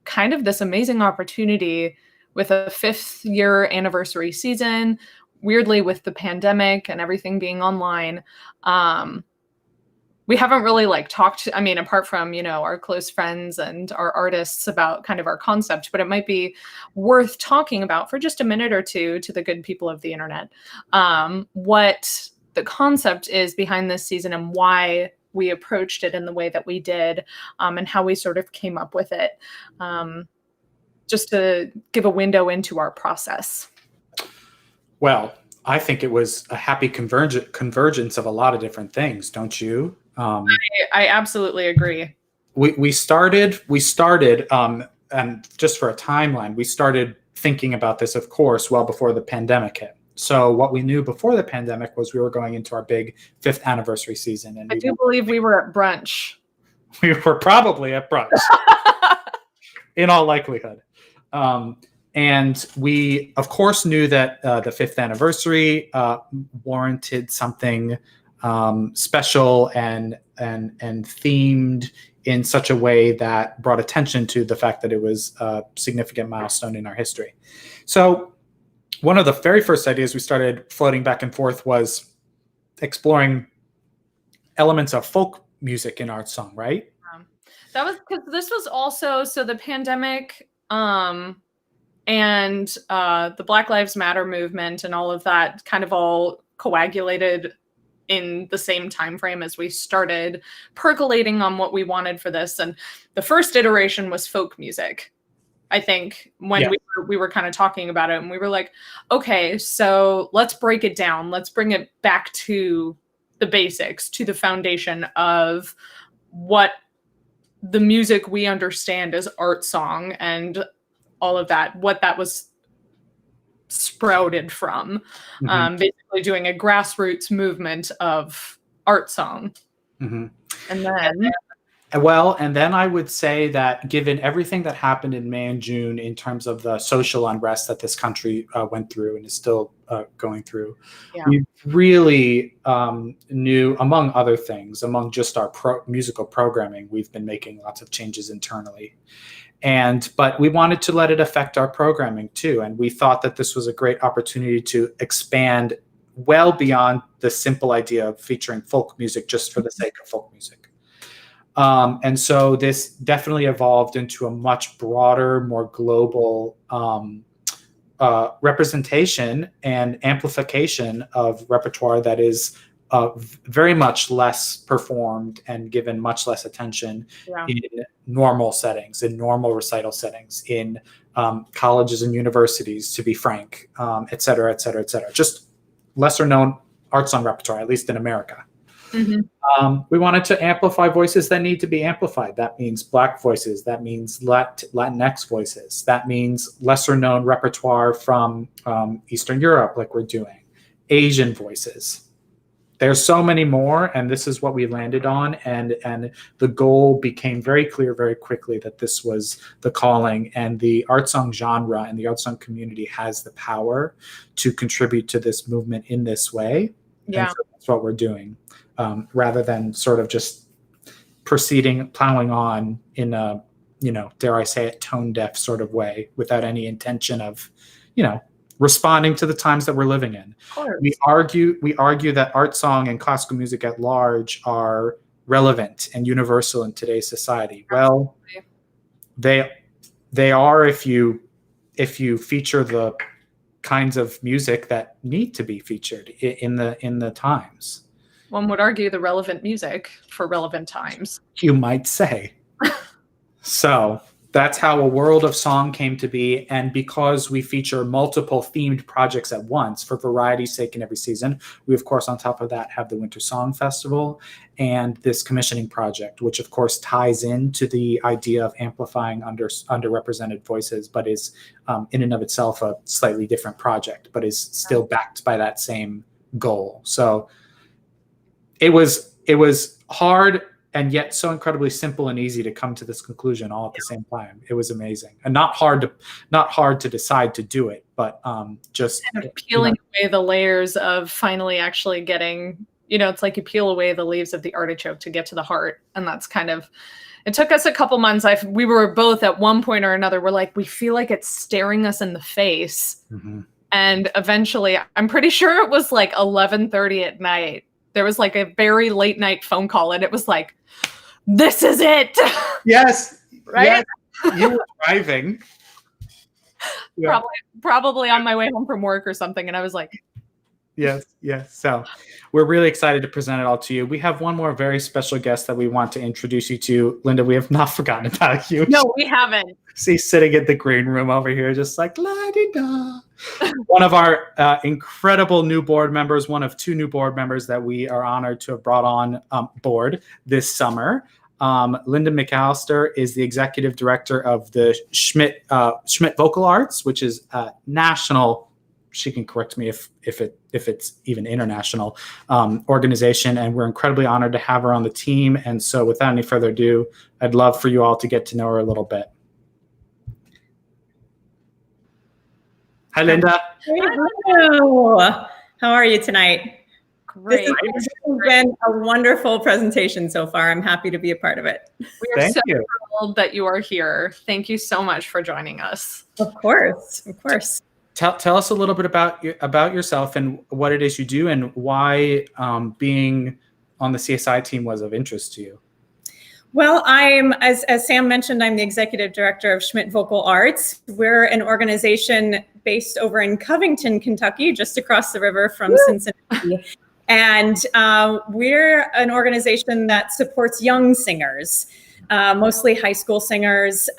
kind of this amazing opportunity with a 5th year anniversary season, weirdly with the pandemic and everything being online. We haven't really talked, apart from, our close friends and our artists about kind of our concept, but it might be worth talking about for just a minute or two to the good people of the internet, what the concept is behind this season and why we approached it in the way that we did, and how we sort of came up with it, just to give a window into our process. Well, I think it was a happy convergence of a lot of different things, don't you? I absolutely agree. We started, and just for a timeline, we started thinking about this, of course, well before the pandemic hit. So what we knew before the pandemic was we were going into our big 5th anniversary season. And I do believe we were at brunch. We were probably at brunch, in all likelihood. And we, of course, knew that the 5th anniversary warranted something special and themed in such a way that brought attention to the fact that it was a significant milestone in our history. So one of the very first ideas we started floating back and forth was exploring elements of folk music in art song, right? That was because this was also, so the pandemic and the Black Lives Matter movement and all of that kind of all coagulated in the same time frame as we started percolating on what we wanted for this. And the first iteration was folk music, I think, when we were kind of talking about it, and we were like, okay, so let's break it down. Let's bring it back to the basics, to the foundation of what the music we understand as art song and all of that, what that was sprouted from. Basically doing a grassroots movement of art song. And then and then I would say that given everything that happened in May and June in terms of the social unrest that this country went through and is still going through, we really knew, among other things, among just our musical programming, we've been making lots of changes internally. But we wanted to let it affect our programming too. And we thought that this was a great opportunity to expand well beyond the simple idea of featuring folk music just for the sake of folk music. And so this definitely evolved into a much broader, more global representation and amplification of repertoire that is very much less performed and given much less attention in normal settings, in normal recital settings, in colleges and universities, to be frank, et cetera, et cetera, et cetera. Just lesser known art song repertoire, at least in America. We wanted to amplify voices that need to be amplified. That means Black voices. That means Latinx voices. That means lesser known repertoire from Eastern Europe, like we're doing. Asian voices. There's so many more, and this is what we landed on. And the goal became very clear very quickly that this was the calling, and the art song genre and the art song community has the power to contribute to this movement in this way. Yeah. And so that's what we're doing, rather than sort of just plowing on in a, dare I say it, tone deaf sort of way without any intention of, responding to the times that we're living in. We argue that art song and classical music at large are relevant and universal in today's society. Well, they are if you feature the kinds of music that need to be featured in the times. One would argue the relevant music for relevant times. You might say. So that's how A World of Song came to be. And because we feature multiple themed projects at once for variety's sake in every season, we, of course, on top of that, have the Winter Song Festival and this commissioning project, which, of course, ties into the idea of amplifying underrepresented voices, but is in and of itself a slightly different project, but is still backed by that same goal. So it was hard and yet so incredibly simple and easy to come to this conclusion all at the same time. It was amazing, and not hard to decide to do it, but just kind of peeling away the layers of finally actually getting, it's like you peel away the leaves of the artichoke to get to the heart. And that's kind of, it took us a couple months. We were both at one point or another, we're like, we feel like it's staring us in the face. And eventually, I'm pretty sure it was like 11:30 at night. There was like a very late night phone call, and it was like, this is it. Yes. Right? Yes. You were driving. Yeah. Probably on my way home from work or something. And I was like, yes. So we're really excited to present it all to you. We have one more very special guest that we want to introduce you to. Linda, we have not forgotten about you. No, we haven't. See, sitting in the green room over here, just like, la-di-da. one of our incredible new board members, one of 2 new board members that we are honored to have brought on board this summer. Linda McAllister is the executive director of the Schmidt Vocal Arts, which is a national, she can correct me if it's even international, organization, and we're incredibly honored to have her on the team. And so without any further ado, I'd love for you all to get to know her a little bit. Hi, Linda. Hello. How are you tonight? Great. This has been a wonderful presentation so far. I'm happy to be a part of it. We are so thrilled that you are here. Thank you so much for joining us. Of course, of course. Tell us a little bit about yourself and what it is you do, and why being on the CSI team was of interest to you. Well, I'm, as Sam mentioned, I'm the executive director of Schmidt Vocal Arts. We're an organization based over in Covington, Kentucky, just across the river from Cincinnati. And we're an organization that supports young singers, mostly high school singers.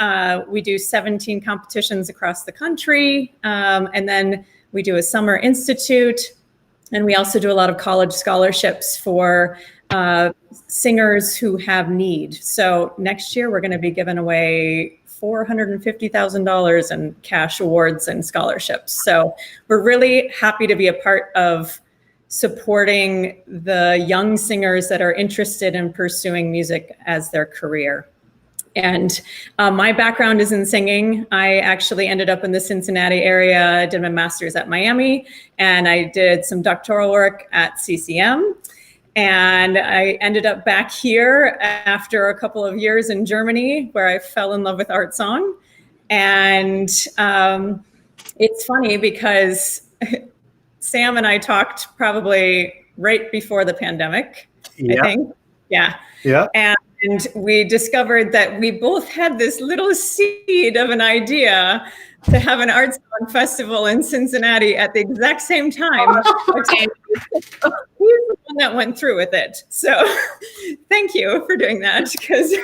We do 17 competitions across the country. And then we do a summer institute. And we also do a lot of college scholarships for singers who have need. So next year, we're going to be giving away $450,000 in cash awards and scholarships. So we're really happy to be a part of supporting the young singers that are interested in pursuing music as their career. And my background is in singing. I actually ended up in the Cincinnati area. I did my master's at Miami, and I did some doctoral work at CCM. And I ended up back here after a couple of years in Germany, where I fell in love with art song. And it's funny because Sam and I talked probably right before the pandemic, I think. Yeah. Yeah. And we discovered that we both had this little seed of an idea to have an art song festival in Cincinnati at the exact same time. He's the one that went through with it. So thank you for doing that, because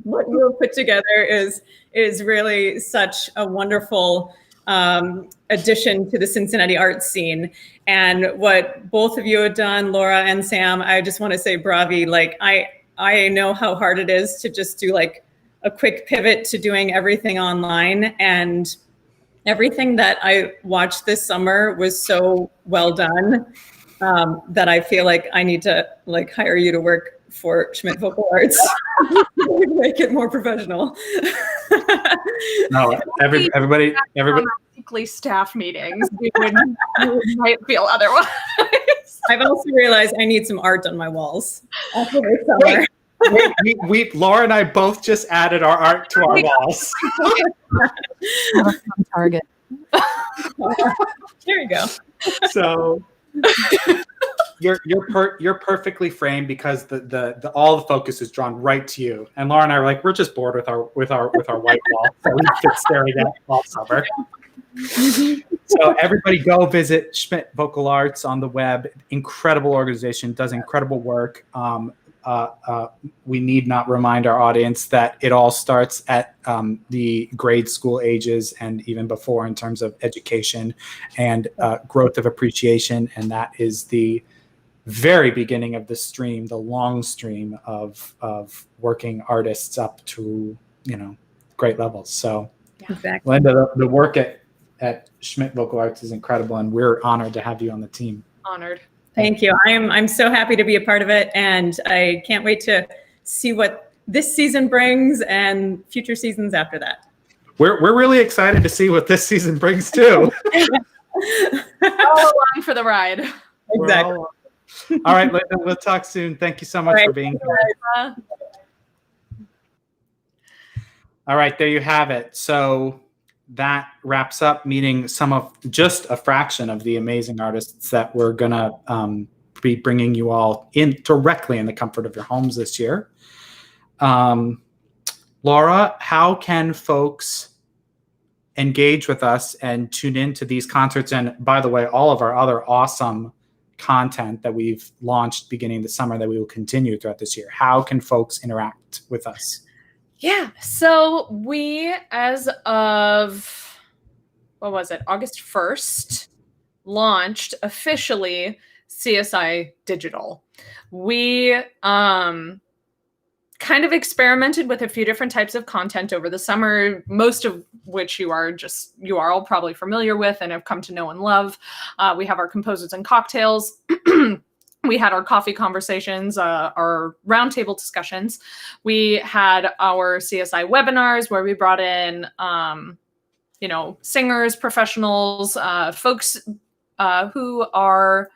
what you put together is really such a wonderful addition to the Cincinnati art scene. And what both of you have done, Laura and Sam, I just want to say bravi. Like, I know how hard it is to just do like a quick pivot to doing everything online, and everything that I watched this summer was so well done that I feel like I need to like hire you to work for Schmidt Vocal Arts, make it more professional. No, everybody. Weekly staff meetings, we might feel otherwise. I've also realized I need some art on my walls after this summer. We Laura and I both just added our art to our walls. Target. There you go. So you're perfectly framed, because the all the focus is drawn right to you. And Laura and I were like, we're just bored with our white wall, so we kept staring at all summer. So everybody go visit Schmidt Vocal Arts on the web. Incredible organization, does incredible work. We need not remind our audience that it all starts at the grade school ages and even before, in terms of education and growth of appreciation. And that is the very beginning of the stream, the long stream of working artists up to, great levels. So exactly. Linda, the work at Schmidt Vocal Arts is incredible, and we're honored to have you on the team. Honored. Thank you. I'm so happy to be a part of it, and I can't wait to see what this season brings and future seasons after that. We're really excited to see what this season brings too. All along for the ride. Exactly. All right, Linda, we'll talk soon. Thank you so much for being here. All right, there you have it. So that wraps up meeting just a fraction of the amazing artists that we're gonna be bringing you all in directly in the comfort of your homes this year. Laura, how can folks engage with us and tune into these concerts? And by the way, all of our other awesome content that we've launched beginning the summer that we will continue throughout this year. How can folks interact with us? Yeah, so we, as of what was it? August 1st, launched officially CSI Digital. We kind of experimented with a few different types of content over the summer, most of which you are all probably familiar with and have come to know and love. We have our composers and cocktails. We had our coffee conversations, our roundtable discussions. We had our CSI webinars where we brought in, singers, professionals, folks who are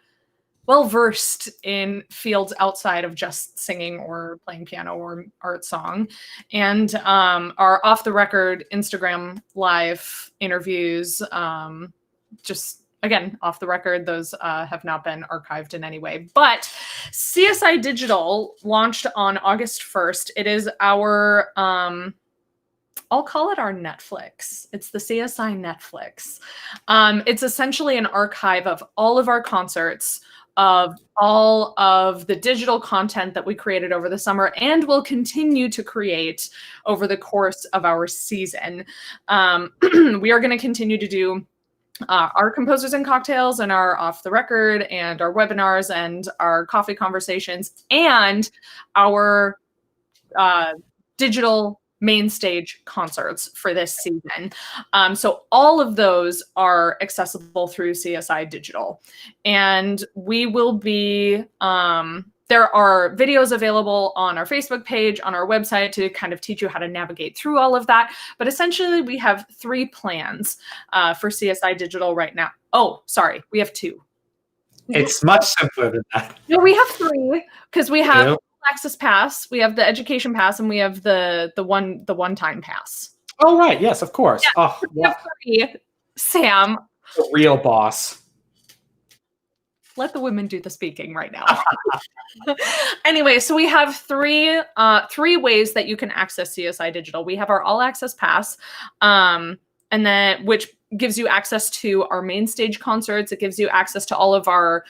well-versed in fields outside of just singing or playing piano or art song, and our off-the-record Instagram live interviews, just, again, off the record, those have not been archived in any way. But CSI Digital launched on August 1st. It is our, I'll call it our Netflix. It's the CSI Netflix. It's essentially an archive of all of our concerts, of all of the digital content that we created over the summer and will continue to create over the course of our season. We are going to continue to do our composers and cocktails and our off the record and our webinars and our coffee conversations and our digital main stage concerts for this season. So all of those are accessible through CSI Digital. And we will be, there are videos available on our Facebook page, on our website to kind of teach you how to navigate through all of that. But essentially we have 3 plans for CSI Digital right now. Oh, sorry, we have 2. It's much simpler than that. No, we have 3 because we have Access Pass, we have the Education Pass, and we have the one-time pass. Oh, right. Yes, of course. Yeah. Oh, We have 3. Sam, the real boss. let the women do the speaking right now. Anyway, so we have 3 ways that you can access CSI Digital. We have our All Access Pass, and then which gives you access to our main stage concerts. It gives you access to all of our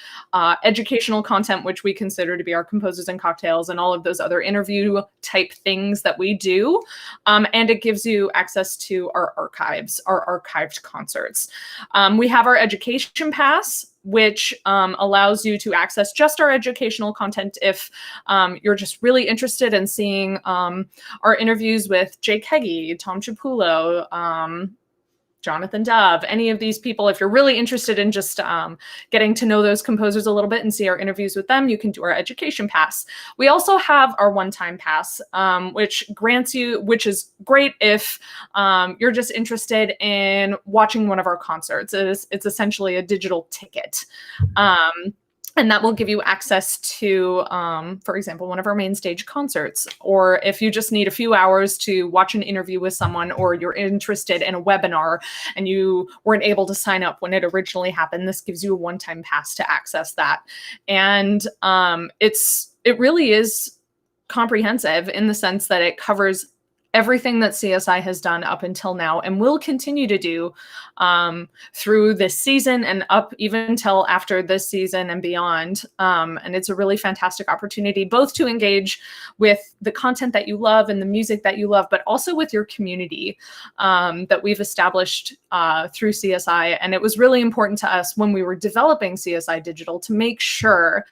educational content, which we consider to be our composers and cocktails and all of those other interview type things that we do. And it gives you access to our archives, our archived concerts. We have our Education Pass, which allows you to access just our educational content if you're just really interested in seeing our interviews with Jake Heggie, Tom Chiapullo, Jonathan Dove, any of these people. If you're really interested in just getting to know those composers a little bit and see our interviews with them, you can do our Education Pass. We also have our one-time pass, which is great if you're just interested in watching one of our concerts. It's essentially a digital ticket. And that will give you access to, for example, one of our main stage concerts. Or if you just need a few hours to watch an interview with someone, or you're interested in a webinar and you weren't able to sign up when it originally happened, this gives you a one-time pass to access that. And it really is comprehensive in the sense that it covers everything that CSI has done up until now and will continue to do through this season and up even till after this season and beyond. And it's a really fantastic opportunity both to engage with the content that you love and the music that you love, but also with your community that we've established through CSI. And it was really important to us when we were developing CSI Digital to make sure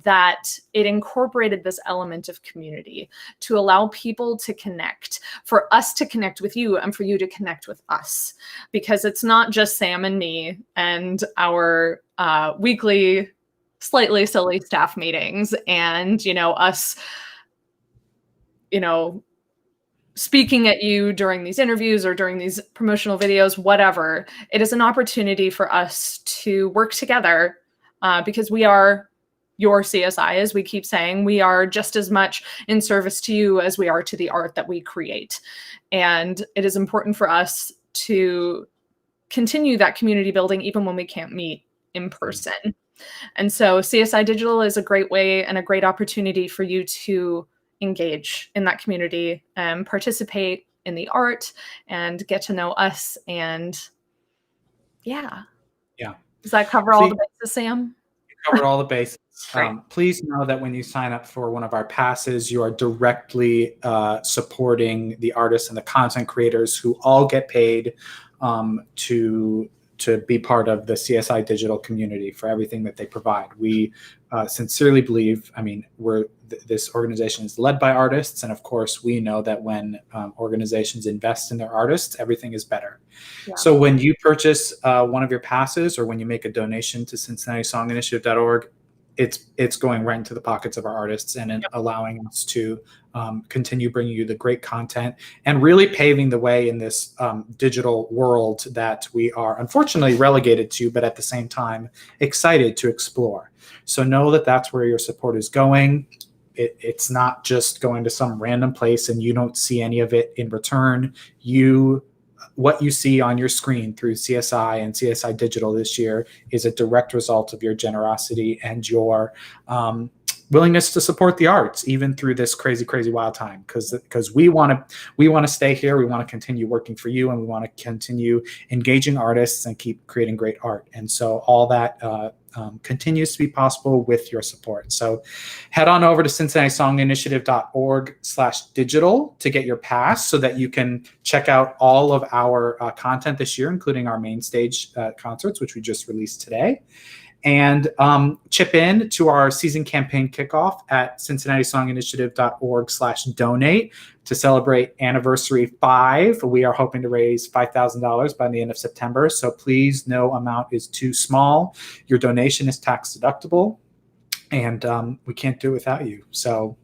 that it incorporated this element of community to allow people to connect, for us to connect with you and for you to connect with us. Because it's not just Sam and me and our weekly, slightly silly staff meetings and, us, speaking at you during these interviews or during these promotional videos, whatever. It is an opportunity for us to work together because we are your CSI, as we keep saying. We are just as much in service to you as we are to the art that we create. And it is important for us to continue that community building even when we can't meet in person. And so CSI Digital is a great way and a great opportunity for you to engage in that community and participate in the art and get to know us. And yeah. Does that cover all the bases, Sam? Covered all the bases. Please know that when you sign up for one of our passes, you are directly supporting the artists and the content creators who all get paid to be part of the CSI digital community for everything that they provide. We sincerely believe, I mean, this organization is led by artists. And of course, we know that when organizations invest in their artists, everything is better. Yeah. So when you purchase one of your passes or when you make a donation to CincinnatiSongInitiative.org, it's going right into the pockets of our artists and allowing us to continue bringing you the great content and really paving the way in this digital world that we are unfortunately relegated to, but at the same time excited to explore. So know that that's where your support is going. It's not just going to some random place and you don't see any of it in return. What you see on your screen through CSI and CSI Digital this year is a direct result of your generosity and your willingness to support the arts, even through this crazy, crazy wild time. Because we want to stay here, we want to continue working for you, and we want to continue engaging artists and keep creating great art. And so all that continues to be possible with your support. So head on over to CincinnatiSongInitiative.org/digital to get your pass so that you can check out all of our content this year, including our main stage concerts, which we just released today. And chip in to our season campaign kickoff at CincinnatiSongInitiative.org/donate to celebrate anniversary 5. We are hoping to raise $5,000 by the end of September. So please, no amount is too small. Your donation is tax deductible, and we can't do it without you. So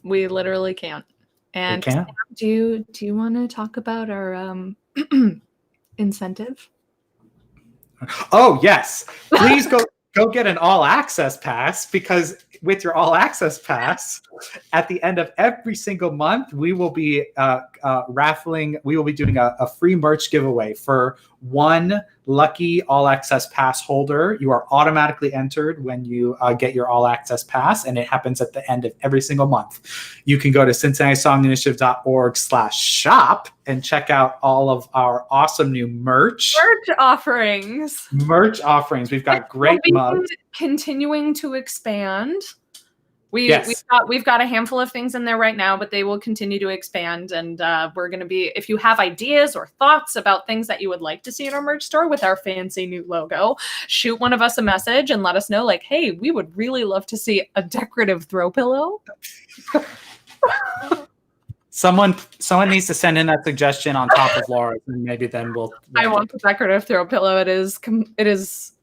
we literally can't. And we can't. Do you want to talk about our incentive? Oh yes, please go get an all access pass, because with your all access pass, at the end of every single month, we will be raffling. We will be doing a free merch giveaway for one lucky all access pass holder. You are automatically entered when you get your all access pass, and it happens at the end of every single month. You can go to CincinnatiSongInitiative.org/shop and check out all of our awesome new merch offerings. We've got great mugs. Continuing to expand. Yes. We've got a handful of things in there right now, but they will continue to expand. And we're going to be, if you have ideas or thoughts about things that you would like to see in our merch store with our fancy new logo, shoot one of us a message and let us know, like, hey, we would really love to see a decorative throw pillow. Someone needs to send in that suggestion on top of Laura's, and maybe then we'll I want the decorative throw pillow. It is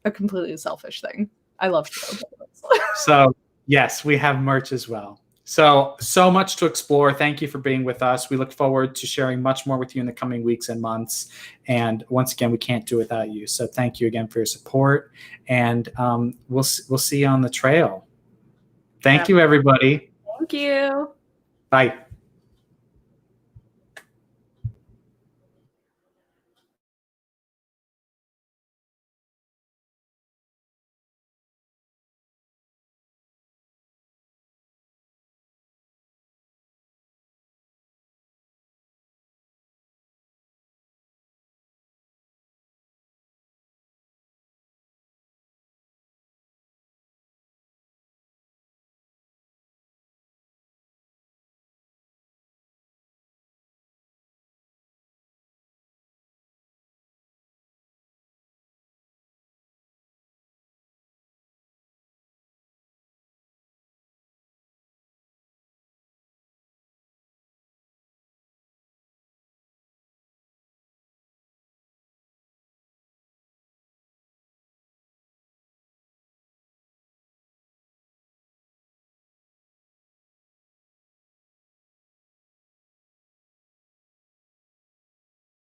a completely selfish thing. I love throw pillows. So yes, we have merch as well. So much to explore. Thank you for being with us. We look forward to sharing much more with you in the coming weeks and months. And once again, we can't do it without you. So thank you again for your support. And we'll see you on the trail. Thank you, everybody. Thank you. Bye.